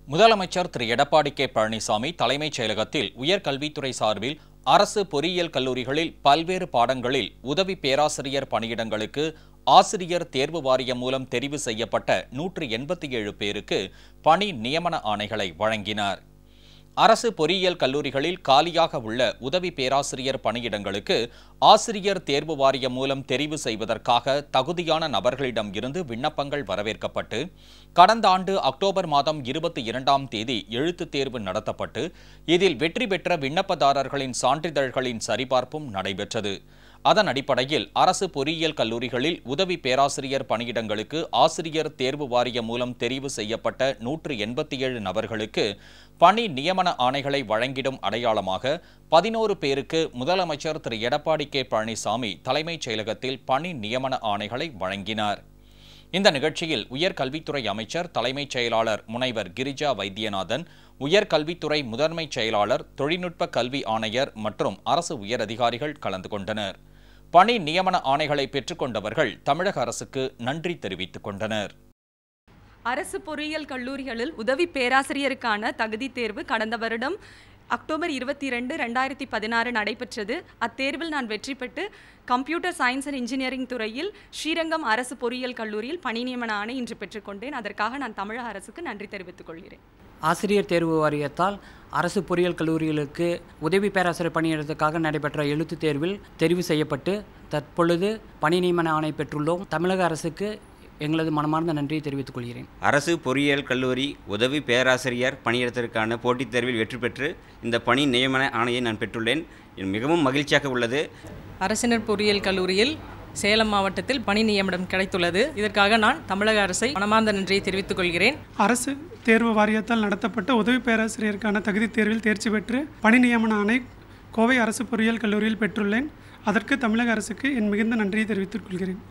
முதலமைச்சர் திரு எடப்பாடி கே பழனிசாமி தலைமைச் செயலகத்தில் உயர்கல்வித்துறை சார்பில் அரசு பொறியியல் கல்லூரிகளில் பல்வேறு பாடங்களில் உதவி பேராசிரியர் பணியிடங்களுக்கு ஆசிரியர் தேர்வு வாரியம் மூலம் தெரிவு செய்யப்பட்ட 187 பேருக்கு பணி நியமன ஆணைகளை வழங்கினார். அரசு பொறியியல் கல்லூரிகளில் காலியாக உள்ள உதவி பேராசிரியர் பணியிடங்களுக்கு ஆசிரியர் தேர்வு வாரியம் மூலம் தெரிவு செய்வதற்காக தகுதியான நபர்களிடம் இருந்து விண்ணப்பங்கள் வரவேற்கப்பட்டு கடந்த ஆண்டு அக்டோபர் மாதம் 22ஆம் தேதி எழுத்துத் தேர்வு நடத்தப்பட்டு இதில் வெற்றி பெற்ற விண்ணப்பதாரர்களின் சான்றிதழ்களின் சரிபார்ப்பும் நடைபெற்றது. அதன் அடிப்படையில் அரசு பொறியியல் கல்லூரிகளில் உதவி பேராசிரியர் பணியிடங்களுக்கு ஆசிரியர் தேர்வு வாரியம் மூலம் தெரிவு செய்யப்பட்ட 187 நபர்களுக்கு பணி நியமன ஆணைகளை வழங்கிடும் அடையாளமாக 11 பேருக்கு முதலமைச்சர் திரு எடப்பாடி கே பழனிசாமி தலைமைச் செயலகத்தில் பணி நியமன ஆணைகளை வழங்கினார். இந்த நிகழ்ச்சியில் உயர்கல்வித்துறை அமைச்சர் தலைமைச் செயலாளர் முனைவர் கிரிஜா வைத்தியநாதன், உயர்கல்வித்துறை முதன்மைச் செயலாளர், தொழில்நுட்ப கல்வி ஆணையர் மற்றும் அரசு உயரதிகாரிகள் கலந்து கொண்டனர். பணி நியமன ஆணைகளை பெற்றுக்கொண்டவர்கள் தமிழக அரசுக்கு நன்றி தெரிவித்துக் கொண்டனர். அரசு பொறியியல் கல்லூரிகளில் உதவி பேராசிரியருக்கான தகுதி தேர்வு கடந்த வருடம் அக்டோபர் 22, 2016 நடைபெற்றது. அத்தேர்வில் நான் வெற்றி பெற்று கம்ப்யூட்டர் சயின்ஸ் அண்ட் இன்ஜினியரிங் துறையில் ஸ்ரீரங்கம் அரசு பொறியியல் கல்லூரியில் பணி நியமன ஆணை இன்று பெற்றுக்கொண்டேன். அதற்காக நான் தமிழக அரசுக்கு நன்றி தெரிவித்துக் கொள்கிறேன். ஆசிரியர் தேர்வு வாரியத்தால் அரசு பொறியியல் கல்லூரிகளுக்கு உதவி பேராசிரியர் பணியிடத்துக்காக நடைபெற்ற எழுத்துத் தேர்வில் தெரிவு செய்யப்பட்டு தற்பொழுது பணி நியமன ஆணை பெற்றுள்ளோம். தமிழக அரசுக்கு எங்களது மனமார்ந்த நன்றியை தெரிவித்துக் கொள்கிறேன். அரசு பொறியியல் கல்லூரி உதவி பேராசிரியர் பணியிடத்திற்கான போட்டித் தேர்வில் வெற்றி பெற்று இந்த பணி நியமன ஆணையை நான் பெற்றுள்ளேன். மிகவும் மகிழ்ச்சியாக உள்ளது. அரசினர் பொறியியல் கல்லூரியில் சேலம் மாவட்டத்தில் பணி நியமனம் கிடைத்துள்ளது. இதற்காக நான் தமிழக அரசை மனமார்ந்த நன்றியை தெரிவித்துக் கொள்கிறேன். அரசு தேர்வு வாரியத்தால் நடத்தப்பட்ட உதவி பேராசிரியருக்கான தகுதி தேர்வில் தேர்ச்சி பெற்று பணி நியமன ஆணை கோவை அரசு பொறியியல் கல்லூரியில் பெற்றுள்ளேன். அதற்கு தமிழக அரசுக்கு என் மிகுந்த நன்றியை தெரிவித்துக் கொள்கிறேன்.